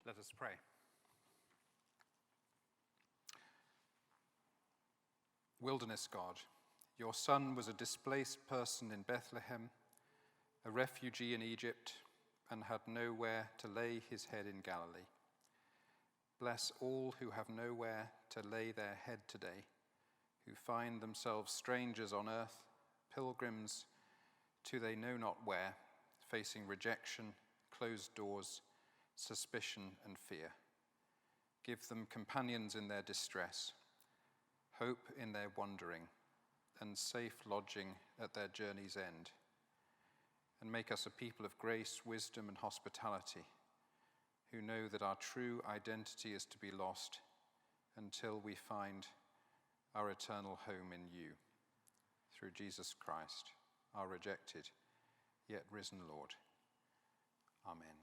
Let us pray. Wilderness God, your Son was a displaced person in Bethlehem, a refugee in Egypt, and had nowhere to lay his head in Galilee. Bless all who have nowhere to lay their head today, who find themselves strangers on earth, pilgrims to they know not where, facing rejection, closed doors, suspicion and fear. Give them companions in their distress, hope in their wandering, and safe lodging at their journey's end. And make us a people of grace, wisdom, and hospitality, who know that our true identity is to be lost until we find our eternal home in you, through Jesus Christ, our rejected, yet risen Lord. Amen.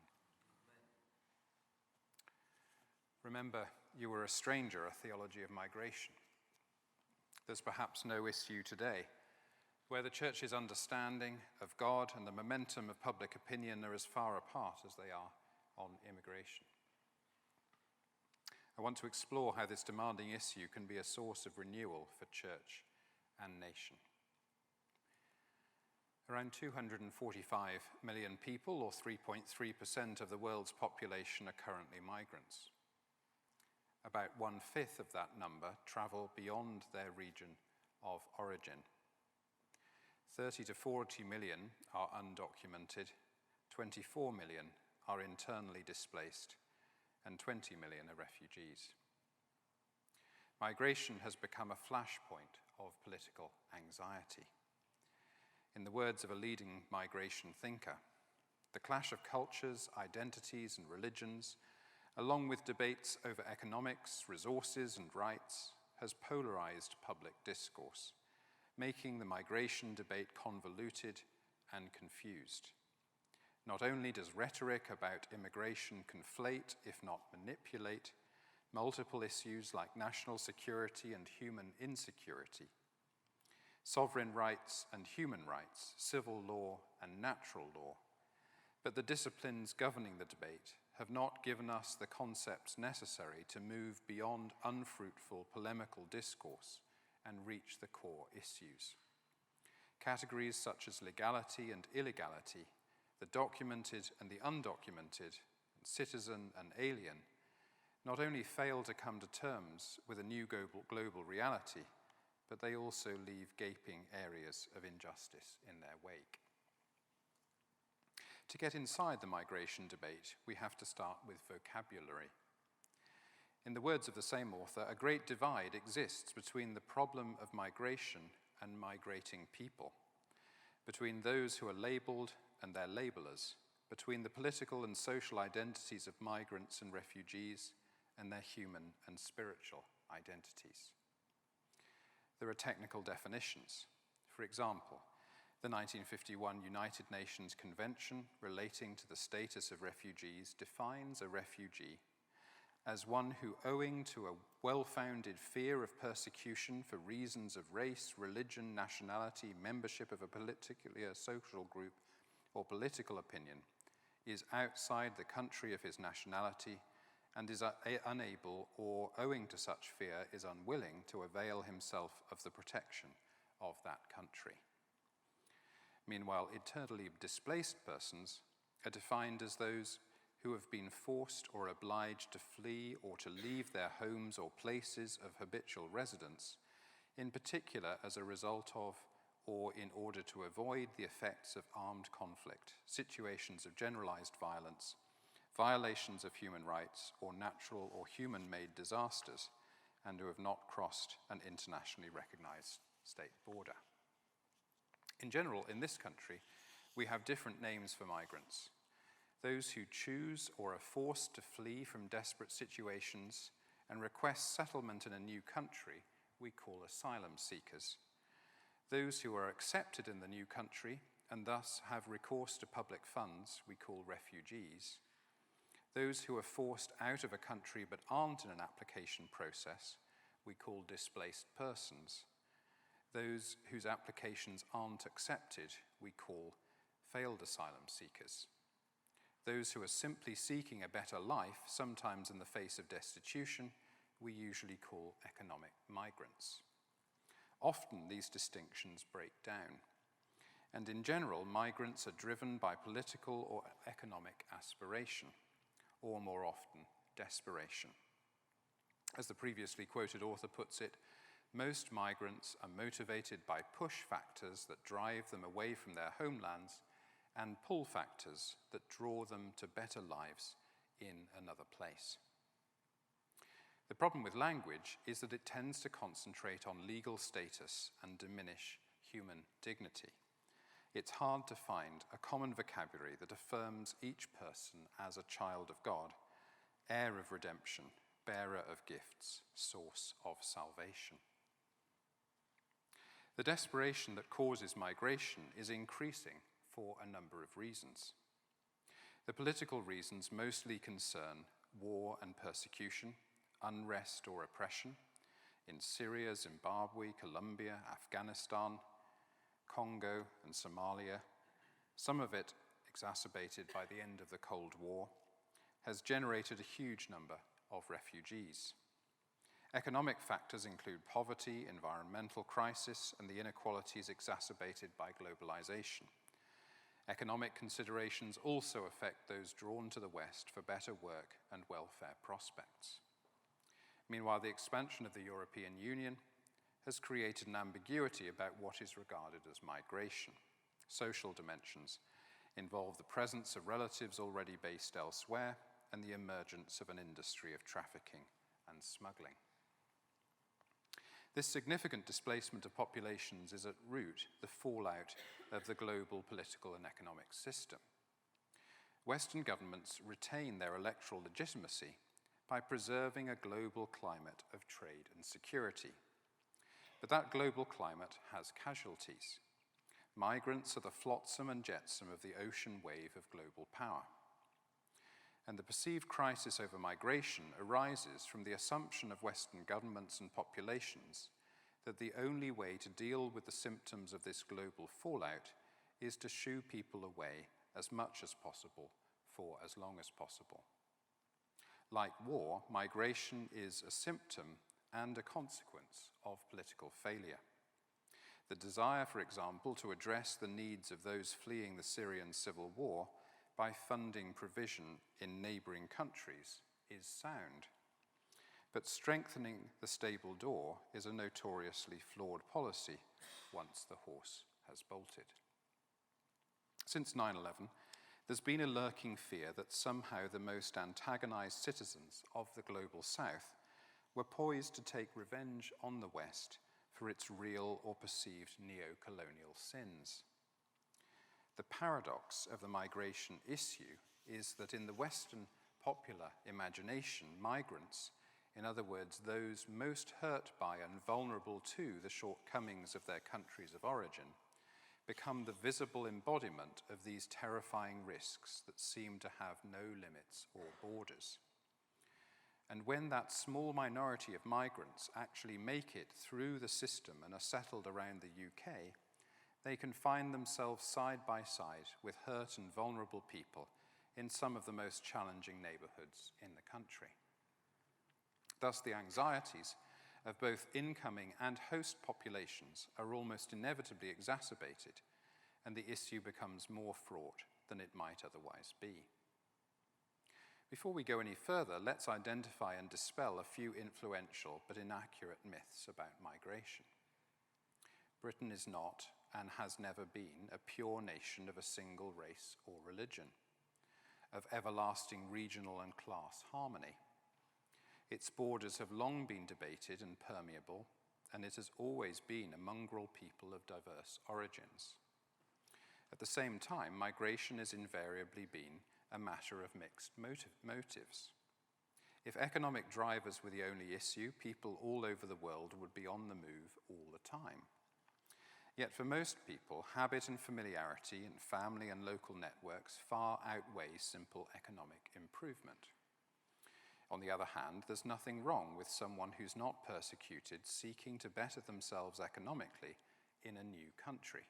Remember, you were a stranger, a theology of migration. There's perhaps no issue today where the Church's understanding of God and the momentum of public opinion are as far apart as they are on immigration. I want to explore how this demanding issue can be a source of renewal for Church and nation. Around 245 million people, or 3.3% of the world's population, are currently migrants. About 1/5 of that number travel beyond their region of origin. 30 to 40 million are undocumented, 24 million are internally displaced, and 20 million are refugees. Migration has become a flashpoint of political anxiety. In the words of a leading migration thinker, the clash of cultures, identities, and religions, along with debates over economics, resources, and rights, has polarized public discourse, making the migration debate convoluted and confused. Not only does rhetoric about immigration conflate, if not manipulate, multiple issues like national security and human insecurity, sovereign rights and human rights, civil law and natural law, but the disciplines governing the debate have not given us the concepts necessary to move beyond unfruitful polemical discourse and reach the core issues. Categories such as legality and illegality, the documented and the undocumented, citizen and alien, not only fail to come to terms with a new global reality, but they also leave gaping areas of injustice in their wake. To get inside the migration debate, we have to start with vocabulary. In the words of the same author, a great divide exists between the problem of migration and migrating people, between those who are labeled and their labelers, between the political and social identities of migrants and refugees and their human and spiritual identities. There are technical definitions. For example, the 1951 United Nations Convention relating to the status of refugees defines a refugee as one who, owing to a well-founded fear of persecution for reasons of race, religion, nationality, membership of a particular social group, or political opinion, is outside the country of his nationality and is unable, or owing to such fear, is unwilling to avail himself of the protection of that country. Meanwhile, internally displaced persons are defined as those who have been forced or obliged to flee or to leave their homes or places of habitual residence, in particular as a result of or in order to avoid the effects of armed conflict, situations of generalized violence, violations of human rights, or natural or human-made disasters, and who have not crossed an internationally recognized state border. In general, in this country, we have different names for migrants. Those who choose or are forced to flee from desperate situations and request settlement in a new country, we call asylum seekers. Those who are accepted in the new country and thus have recourse to public funds, we call refugees. Those who are forced out of a country but aren't in an application process, we call displaced persons. Those whose applications aren't accepted, we call failed asylum seekers. those who are simply seeking a better life, sometimes in the face of destitution, we usually call economic migrants. Often these distinctions break down, and in general, migrants are driven by political or economic aspiration, or more often, desperation. As the previously quoted author puts it, most migrants are motivated by push factors that drive them away from their homelands and pull factors that draw them to better lives in another place. The problem with language is that it tends to concentrate on legal status and diminish human dignity. It's hard to find a common vocabulary that affirms each person as a child of God, heir of redemption, bearer of gifts, source of salvation. The desperation that causes migration is increasing for a number of reasons. The political reasons mostly concern war and persecution, unrest or oppression in Syria, Zimbabwe, Colombia, Afghanistan, Congo and Somalia, some of it exacerbated by the end of the Cold War, has generated a huge number of refugees. Economic factors include poverty, environmental crisis, and the inequalities exacerbated by globalization. Economic considerations also affect those drawn to the West for better work and welfare prospects. Meanwhile, the expansion of the European Union has created an ambiguity about what is regarded as migration. Social dimensions involve the presence of relatives already based elsewhere and the emergence of an industry of trafficking and smuggling. This significant displacement of populations is at root the fallout of the global political and economic system. Western governments retain their electoral legitimacy by preserving a global climate of trade and security. But that global climate has casualties. Migrants are the flotsam and jetsam of the ocean wave of global power. And the perceived crisis over migration arises from the assumption of Western governments and populations that the only way to deal with the symptoms of this global fallout is to shoo people away as much as possible for as long as possible. Like war, migration is a symptom and a consequence of political failure. The desire, for example, to address the needs of those fleeing the Syrian civil war by funding provision in neighboring countries is sound. But strengthening the stable door is a notoriously flawed policy once the horse has bolted. Since 9/11, there's been a lurking fear that somehow the most antagonized citizens of the global South were poised to take revenge on the West for its real or perceived neo-colonial sins. The paradox of the migration issue is that in the Western popular imagination, migrants, in other words, those most hurt by and vulnerable to the shortcomings of their countries of origin, become the visible embodiment of these terrifying risks that seem to have no limits or borders. And when that small minority of migrants actually make it through the system and are settled around the UK, they can find themselves side by side with hurt and vulnerable people in some of the most challenging neighborhoods in the country. Thus, the anxieties of both incoming and host populations are almost inevitably exacerbated, and the issue becomes more fraught than it might otherwise be. Before we go any further, let's identify and dispel a few influential but inaccurate myths about migration. Britain is not and has never been a pure nation of a single race or religion, of everlasting regional and class harmony. Its borders have long been debated and permeable, and it has always been a mongrel people of diverse origins. At the same time, migration has invariably been a matter of mixed motives. If economic drivers were the only issue, people all over the world would be on the move all the time. Yet for most people, habit and familiarity and family and local networks far outweigh simple economic improvement. On the other hand, there's nothing wrong with someone who's not persecuted seeking to better themselves economically in a new country.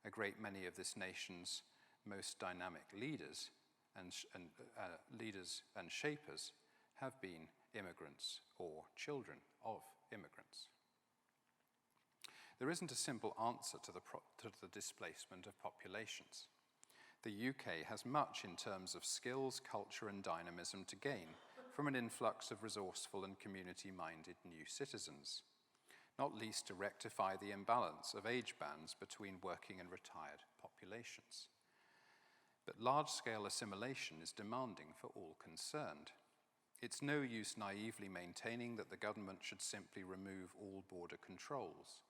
A great many of this nation's most dynamic leaders leaders and shapers have been immigrants or children of immigrants. There isn't a simple answer to the displacement of populations. The UK has much in terms of skills, culture, and dynamism to gain from an influx of resourceful and community-minded new citizens, not least to rectify the imbalance of age bands between working and retired populations. But large-scale assimilation is demanding for all concerned. It's no use naively maintaining that the government should simply remove all border controls.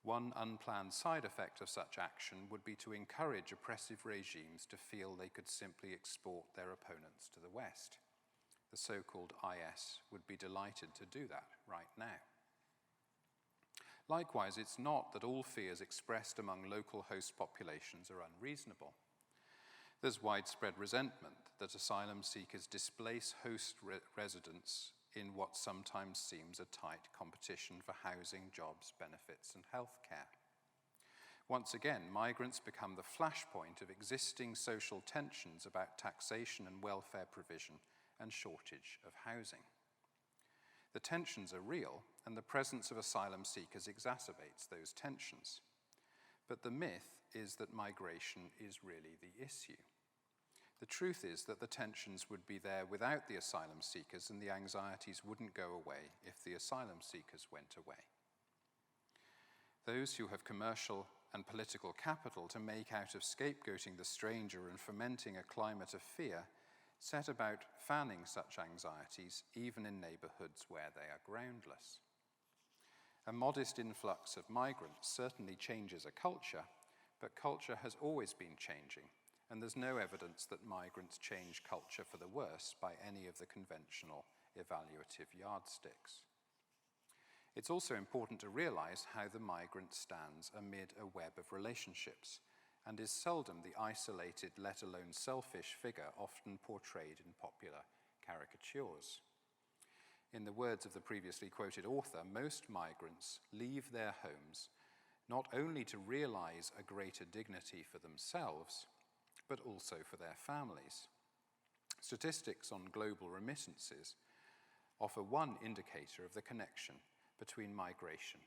One unplanned side effect of such action would be to encourage oppressive regimes to feel they could simply export their opponents to the West. The so-called IS would be delighted to do that right now. Likewise, it's not that all fears expressed among local host populations are unreasonable. There's widespread resentment that asylum seekers displace host residents in what sometimes seems a tight competition for housing, jobs, benefits, and healthcare. Once again, migrants become the flashpoint of existing social tensions about taxation and welfare provision and shortage of housing. The tensions are real, and the presence of asylum seekers exacerbates those tensions. But the myth is that migration is really the issue. The truth is that the tensions would be there without the asylum seekers, and the anxieties wouldn't go away if the asylum seekers went away. Those who have commercial and political capital to make out of scapegoating the stranger and fomenting a climate of fear set about fanning such anxieties even in neighbourhoods where they are groundless. A modest influx of migrants certainly changes a culture, but culture has always been changing, and there's no evidence that migrants change culture for the worse by any of the conventional evaluative yardsticks. It's also important to realize how the migrant stands amid a web of relationships and is seldom the isolated, let alone selfish figure often portrayed in popular caricatures. In the words of the previously quoted author, most migrants leave their homes not only to realize a greater dignity for themselves, but also for their families. Statistics on global remittances offer one indicator of the connection between migration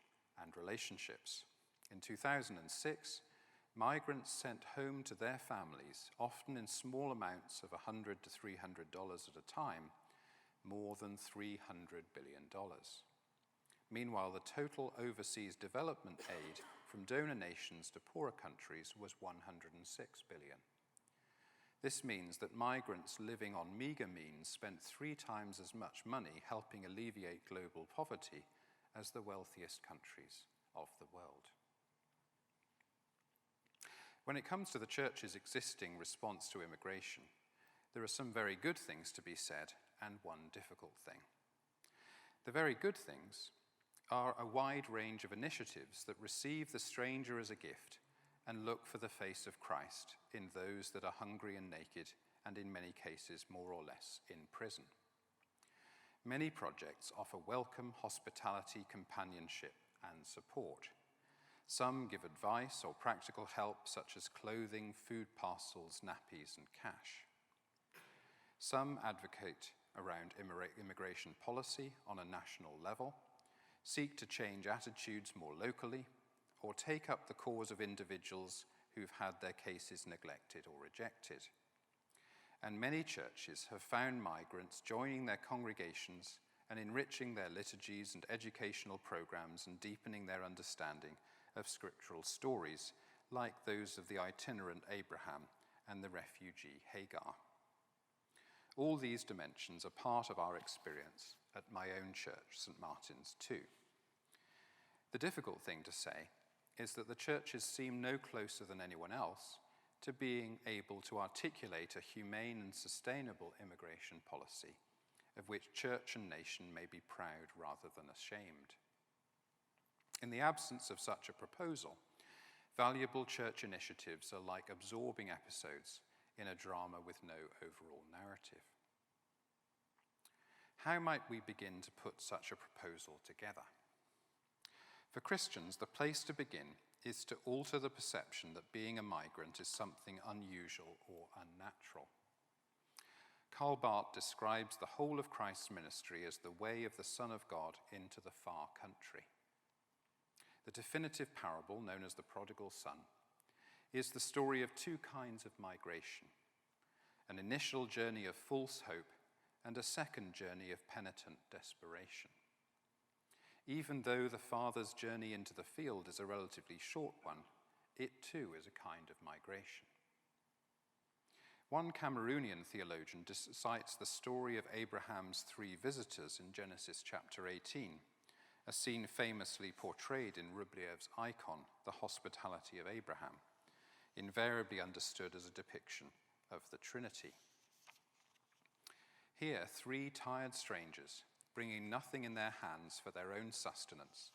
and relationships. In 2006, migrants sent home to their families, often in small amounts of $100 to $300 at a time, more than $300 billion. Meanwhile, the total overseas development aid from donor nations to poorer countries was $106 billion. This means that migrants living on meager means spent 3 times as much money helping alleviate global poverty as the wealthiest countries of the world. When it comes to the Church's existing response to immigration, there are some very good things to be said and one difficult thing. The very good things are a wide range of initiatives that receive the stranger as a gift and look for the face of Christ in those that are hungry and naked, and in many cases more or less in prison. Many projects offer welcome, hospitality, companionship, and support. Some give advice or practical help such as clothing, food parcels, nappies, and cash. Some advocate around immigration policy on a national level, seek to change attitudes more locally, or take up the cause of individuals who've had their cases neglected or rejected. And many churches have found migrants joining their congregations and enriching their liturgies and educational programs and deepening their understanding of scriptural stories like those of the itinerant Abraham and the refugee Hagar. All these dimensions are part of our experience at my own church, St Martin's too. The difficult thing to say is that the churches seem no closer than anyone else to being able to articulate a humane and sustainable immigration policy of which church and nation may be proud rather than ashamed. In the absence of such a proposal, valuable church initiatives are like absorbing episodes in a drama with no overall narrative. How might we begin to put such a proposal together? For Christians, the place to begin is to alter the perception that being a migrant is something unusual or unnatural. Karl Barth describes the whole of Christ's ministry as the way of the Son of God into the far country. The definitive parable, known as the prodigal son, is the story of two kinds of migration: an initial journey of false hope and a second journey of penitent desperation. Even though the father's journey into the field is a relatively short one, it too is a kind of migration. One Cameroonian theologian cites the story of Abraham's 3 visitors in Genesis chapter 18, a scene famously portrayed in Rubliev's icon, The Hospitality of Abraham, invariably understood as a depiction of the Trinity. Here, 3 tired strangers, bringing nothing in their hands for their own sustenance,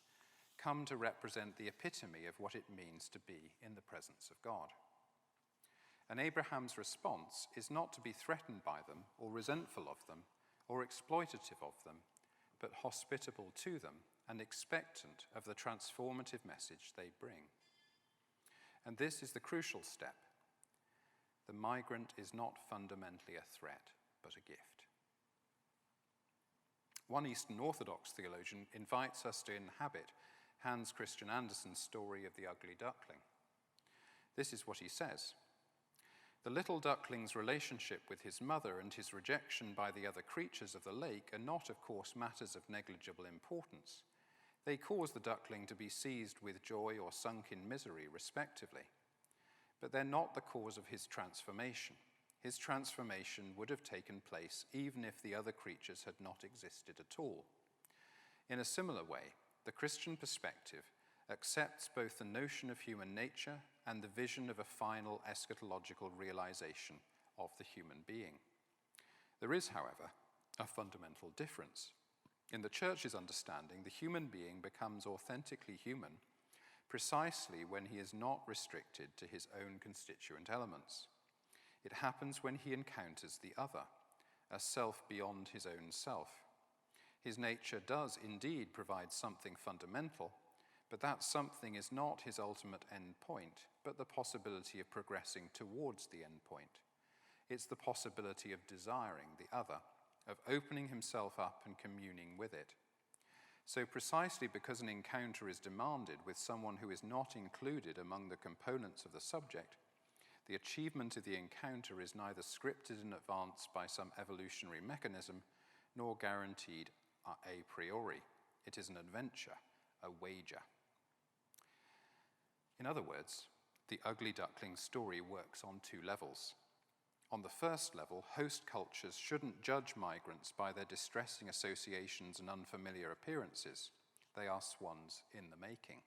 come to represent the epitome of what it means to be in the presence of God. And Abraham's response is not to be threatened by them or resentful of them or exploitative of them, but hospitable to them and expectant of the transformative message they bring. And this is the crucial step. The migrant is not fundamentally a threat, but a gift. One Eastern Orthodox theologian invites us to inhabit Hans Christian Andersen's story of the ugly duckling. This is what he says: "The little duckling's relationship with his mother and his rejection by the other creatures of the lake are not, of course, matters of negligible importance. They cause the duckling to be seized with joy or sunk in misery, respectively. But they're not the cause of his transformation. His transformation would have taken place even if the other creatures had not existed at all. In a similar way, the Christian perspective accepts both the notion of human nature and the vision of a final eschatological realization of the human being. There is, however, a fundamental difference. In the Church's understanding, the human being becomes authentically human precisely when he is not restricted to his own constituent elements. It happens when he encounters the other, a self beyond his own self. His nature does indeed provide something fundamental, but that something is not his ultimate end point, but the possibility of progressing towards the end point. It's the possibility of desiring the other, of opening himself up and communing with it. So precisely because an encounter is demanded with someone who is not included among the components of the subject, the achievement of the encounter is neither scripted in advance by some evolutionary mechanism, nor guaranteed a priori. It is an adventure, a wager. In other words, the ugly duckling story works on 2 levels. On the first level, host cultures shouldn't judge migrants by their distressing associations and unfamiliar appearances. They are swans in the making.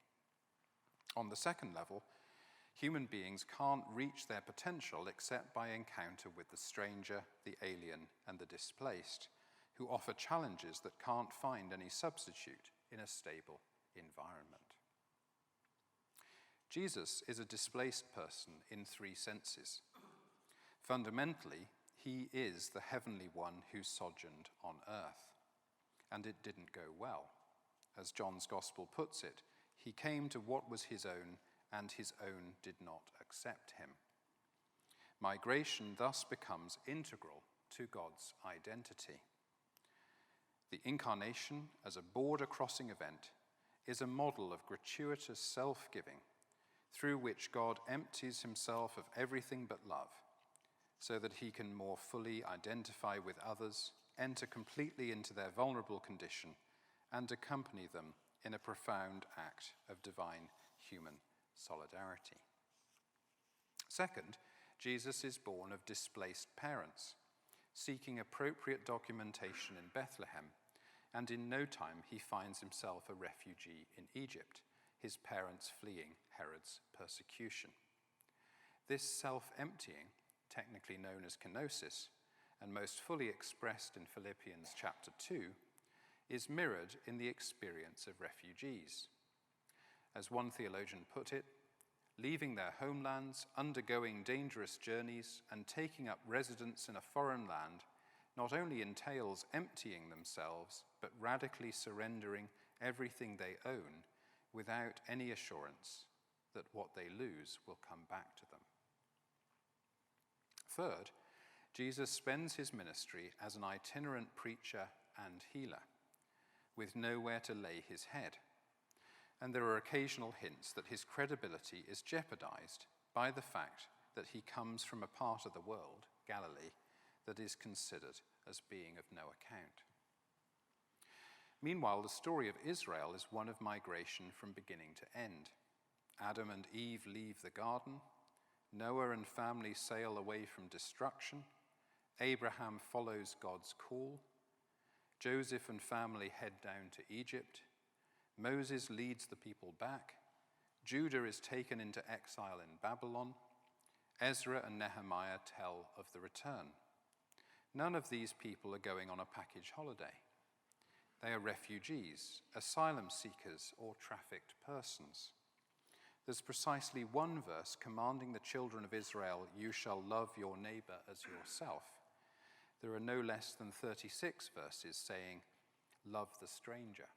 On the second level, human beings can't reach their potential except by encounter with the stranger, the alien, and the displaced, who offer challenges that can't find any substitute in a stable environment. Jesus is a displaced person in 3 senses. Fundamentally, he is the heavenly one who sojourned on earth. And it didn't go well. As John's Gospel puts it, he came to what was his own, and his own did not accept him. Migration thus becomes integral to God's identity. The incarnation, as a border-crossing event, is a model of gratuitous self-giving, through which God empties himself of everything but love, so that he can more fully identify with others, enter completely into their vulnerable condition, and accompany them in a profound act of divine human solidarity. Second, Jesus is born of displaced parents, seeking appropriate documentation in Bethlehem, and in no time he finds himself a refugee in Egypt, his parents fleeing Herod's persecution. This self-emptying, technically known as kenosis, and most fully expressed in Philippians chapter 2, is mirrored in the experience of refugees. As one theologian put it, leaving their homelands, undergoing dangerous journeys, and taking up residence in a foreign land not only entails emptying themselves, but radically surrendering everything they own without any assurance that what they lose will come back to them. Third, Jesus spends his ministry as an itinerant preacher and healer, with nowhere to lay his head. And there are occasional hints that his credibility is jeopardized by the fact that he comes from a part of the world, Galilee, that is considered as being of no account. Meanwhile, the story of Israel is one of migration from beginning to end. Adam and Eve leave the garden, Noah and family sail away from destruction, Abraham follows God's call, Joseph and family head down to Egypt, Moses leads the people back, Judah is taken into exile in Babylon, Ezra and Nehemiah tell of the return. None of these people are going on a package holiday. They are refugees, asylum seekers, or trafficked persons. There's precisely one verse commanding the children of Israel, "You shall love your neighbor as yourself." There are no less than 36 verses saying, "Love the stranger."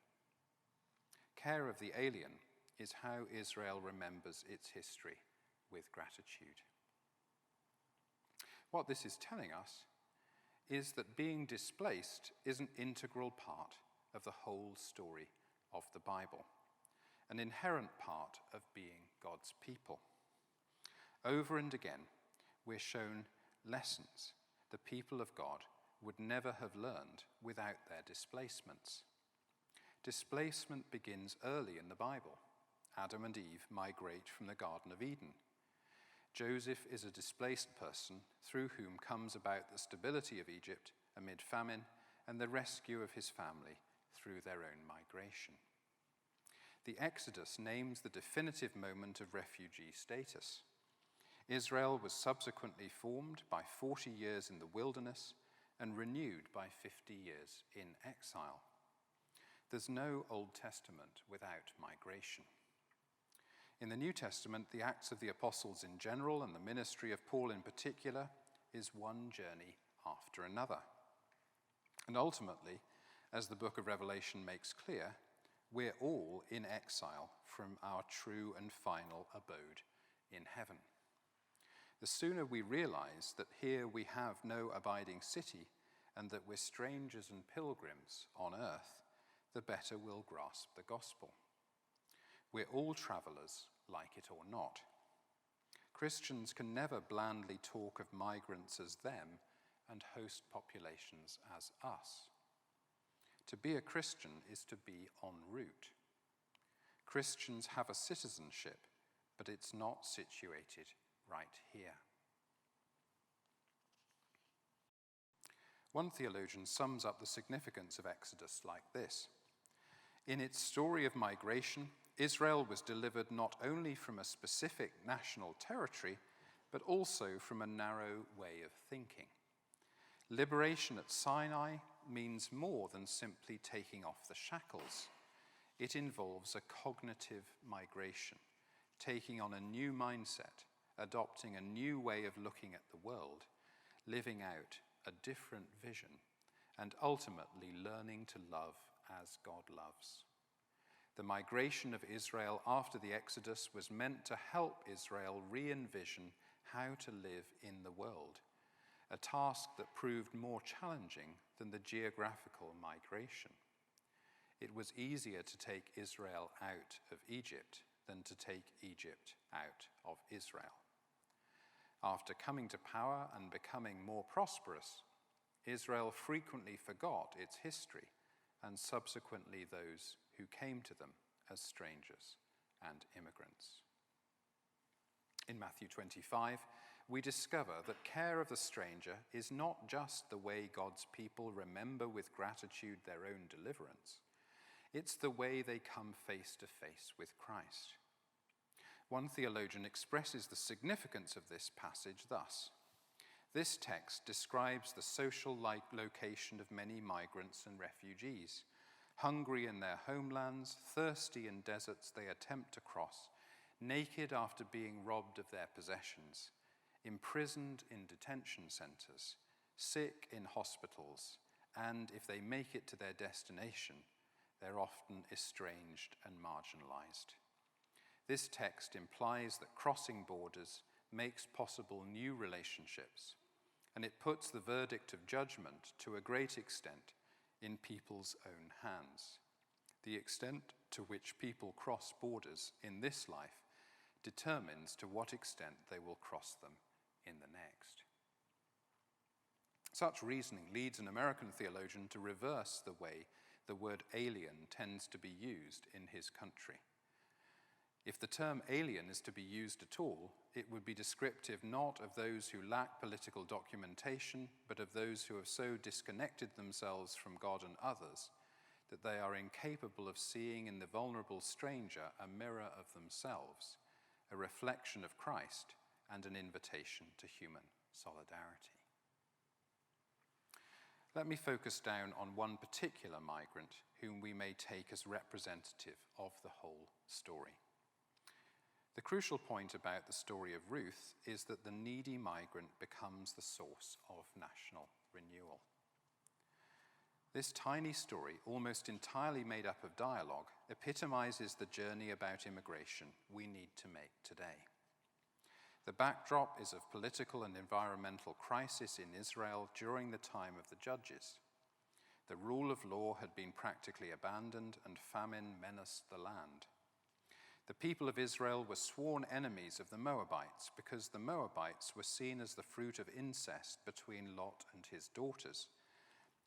Care of the alien is how Israel remembers its history with gratitude. What this is telling us is that being displaced is an integral part of the whole story of the Bible, an inherent part of being God's people. Over and again, we're shown lessons the people of God would never have learned without their displacements. Displacement begins early in the Bible. Adam and Eve migrate from the Garden of Eden. Joseph is a displaced person through whom comes about the stability of Egypt amid famine and the rescue of his family through their own migration. The Exodus names the definitive moment of refugee status. Israel was subsequently formed by 40 years in the wilderness and renewed by 50 years in exile. There's no Old Testament without migration. In the New Testament, the Acts of the Apostles in general and the ministry of Paul in particular is one journey after another. And ultimately, as the book of Revelation makes clear, we're all in exile from our true and final abode in heaven. The sooner we realize that here we have no abiding city and that we're strangers and pilgrims on earth, the better we'll grasp the gospel. We're all travelers, like it or not. Christians can never blandly talk of migrants as them and host populations as us. To be a Christian is to be en route. Christians have a citizenship, but it's not situated right here. One theologian sums up the significance of Exodus like this. In its story of migration, Israel was delivered not only from a specific national territory, but also from a narrow way of thinking. Liberation at Sinai means more than simply taking off the shackles. It involves a cognitive migration, taking on a new mindset, adopting a new way of looking at the world, living out a different vision, and ultimately learning to love as God loves. The migration of Israel after the Exodus was meant to help Israel re-envision how to live in the world, a task that proved more challenging than the geographical migration. It was easier to take Israel out of Egypt than to take Egypt out of Israel. After coming to power and becoming more prosperous, Israel frequently forgot its history and subsequently those who came to them as strangers and immigrants. In Matthew 25, we discover that care of the stranger is not just the way God's people remember with gratitude their own deliverance. It's the way they come face to face with Christ. One theologian expresses the significance of this passage thus: this text describes the social location of many migrants and refugees, hungry in their homelands, thirsty in deserts they attempt to cross, naked after being robbed of their possessions, imprisoned in detention centers, sick in hospitals, and if they make it to their destination, they're often estranged and marginalized. This text implies that crossing borders makes possible new relationships, and it puts the verdict of judgment to a great extent in people's own hands. The extent to which people cross borders in this life determines to what extent they will cross them in the next. Such reasoning leads an American theologian to reverse the way the word alien tends to be used in his country. If the term alien is to be used at all, it would be descriptive not of those who lack political documentation, but of those who have so disconnected themselves from God and others that they are incapable of seeing in the vulnerable stranger a mirror of themselves, a reflection of Christ, and an invitation to human solidarity. Let me focus down on one particular migrant whom we may take as representative of the whole story. The crucial point about the story of Ruth is that the needy migrant becomes the source of national renewal. This tiny story, almost entirely made up of dialogue, epitomizes the journey about immigration we need to make today. The backdrop is of political and environmental crisis in Israel during the time of the Judges. The rule of law had been practically abandoned, and famine menaced the land. The people of Israel were sworn enemies of the Moabites because the Moabites were seen as the fruit of incest between Lot and his daughters,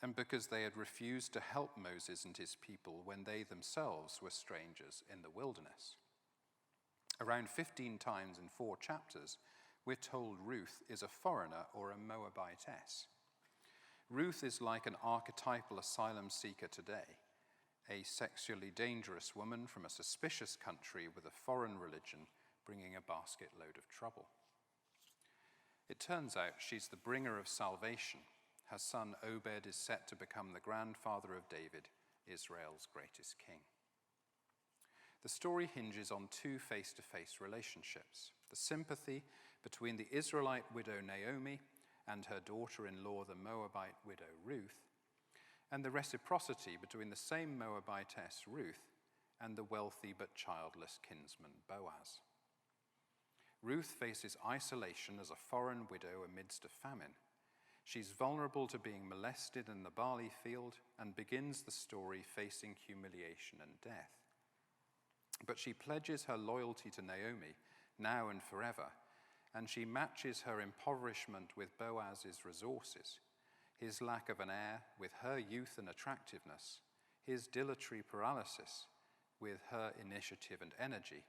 and because they had refused to help Moses and his people when they themselves were strangers in the wilderness. Around 15 times in 4 chapters, we're told Ruth is a foreigner or a Moabitess. Ruth is like an archetypal asylum seeker today, a sexually dangerous woman from a suspicious country with a foreign religion bringing a basket load of trouble. It turns out she's the bringer of salvation. Her son Obed is set to become the grandfather of David, Israel's greatest king. The story hinges on 2 face-to-face relationships: the sympathy between the Israelite widow Naomi and her daughter-in-law, the Moabite widow Ruth, and the reciprocity between the same Moabitess Ruth and the wealthy but childless kinsman Boaz. Ruth faces isolation as a foreign widow amidst a famine. She's vulnerable to being molested in the barley field and begins the story facing humiliation and death. But she pledges her loyalty to Naomi now and forever, and she matches her impoverishment with Boaz's resources, his lack of an heir with her youth and attractiveness, his dilatory paralysis with her initiative and energy,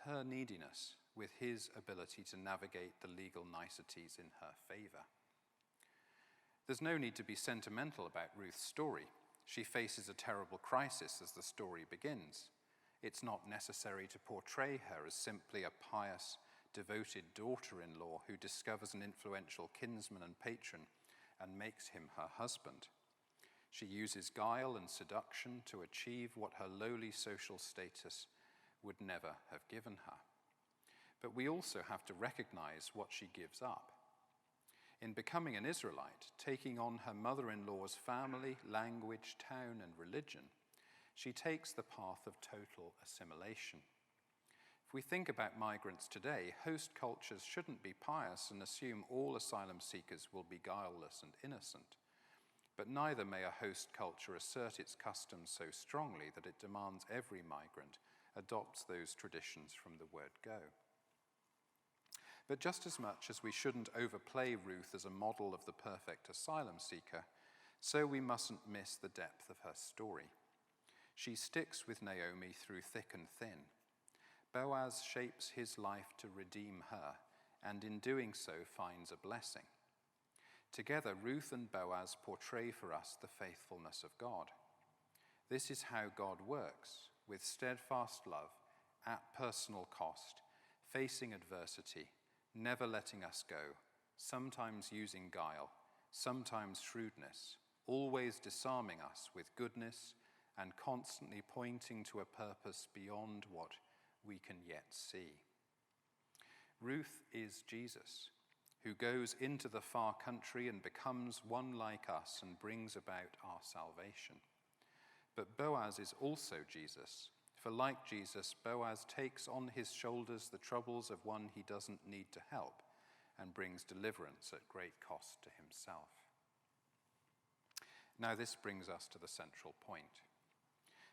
her neediness with his ability to navigate the legal niceties in her favor. There's no need to be sentimental about Ruth's story. She faces a terrible crisis as the story begins. It's not necessary to portray her as simply a pious, devoted daughter-in-law who discovers an influential kinsman and patron and makes him her husband. She uses guile and seduction to achieve what her lowly social status would never have given her. But we also have to recognize what she gives up. In becoming an Israelite, taking on her mother-in-law's family, language, town, and religion, she takes the path of total assimilation. If we think about migrants today, host cultures shouldn't be pious and assume all asylum seekers will be guileless and innocent. But neither may a host culture assert its customs so strongly that it demands every migrant adopts those traditions from the word go. But just as much as we shouldn't overplay Ruth as a model of the perfect asylum seeker, so we mustn't miss the depth of her story. She sticks with Naomi through thick and thin. Boaz shapes his life to redeem her, and in doing so finds a blessing. Together, Ruth and Boaz portray for us the faithfulness of God. This is how God works, with steadfast love, at personal cost, facing adversity, never letting us go, sometimes using guile, sometimes shrewdness, always disarming us with goodness and constantly pointing to a purpose beyond what we can yet see. Ruth is Jesus, who goes into the far country and becomes one like us and brings about our salvation. But Boaz is also Jesus, for like Jesus, Boaz takes on his shoulders the troubles of one he doesn't need to help and brings deliverance at great cost to himself. Now this brings us to the central point.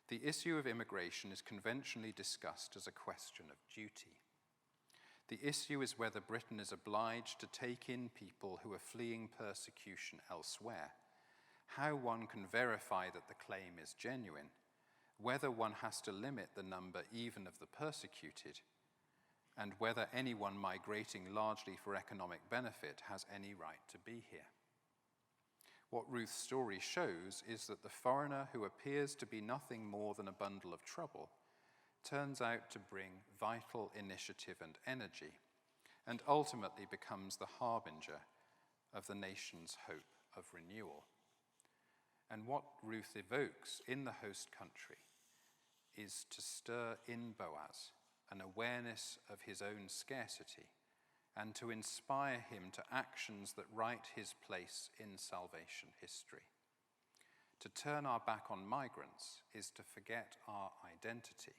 The issue of immigration is conventionally discussed as a question of duty. The issue is whether Britain is obliged to take in people who are fleeing persecution elsewhere, how one can verify that the claim is genuine, whether one has to limit the number even of the persecuted, and whether anyone migrating largely for economic benefit has any right to be here. What Ruth's story shows is that the foreigner who appears to be nothing more than a bundle of trouble turns out to bring vital initiative and energy, and ultimately becomes the harbinger of the nation's hope of renewal. And what Ruth evokes in the host country is to stir in Boaz an awareness of his own scarcity and to inspire him to actions that write his place in salvation history. To turn our back on migrants is to forget our identity,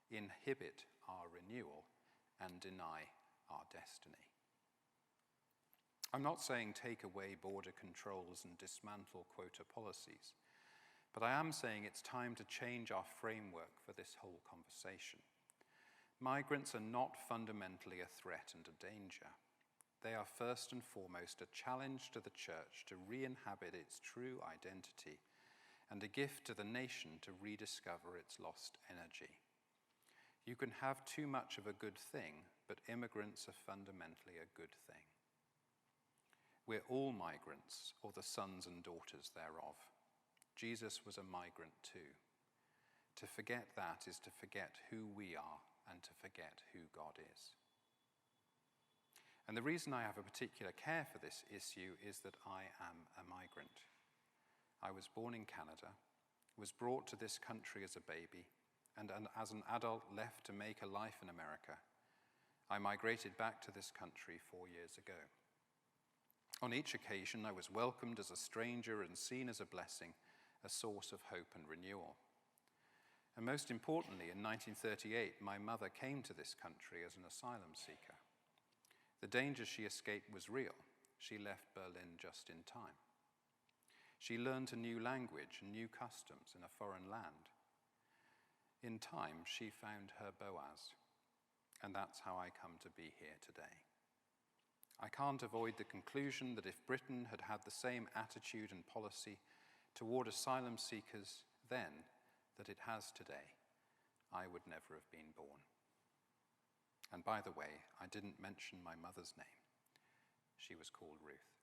inhibit our renewal, and deny our destiny. I'm not saying take away border controls and dismantle quota policies, but I am saying it's time to change our framework for this whole conversation. Migrants are not fundamentally a threat and a danger. They are first and foremost a challenge to the church to re-inhabit its true identity and a gift to the nation to rediscover its lost energy. You can have too much of a good thing, but immigrants are fundamentally a good thing. We're all migrants, or the sons and daughters thereof. Jesus was a migrant too. To forget that is to forget who we are and to forget who God is. And the reason I have a particular care for this issue is that I am a migrant. I was born in Canada, was brought to this country as a baby, and as an adult left to make a life in America. I migrated back to this country 4 years ago. On each occasion, I was welcomed as a stranger and seen as a blessing, a source of hope and renewal. And most importantly, in 1938, my mother came to this country as an asylum seeker. The danger she escaped was real. She left Berlin just in time. She learned a new language and new customs in a foreign land. In time, she found her Boaz, and that's how I come to be here today. I can't avoid the conclusion that if Britain had had the same attitude and policy toward asylum seekers then that it has today, I would never have been born. And by the way, I didn't mention my mother's name. She was called Ruth.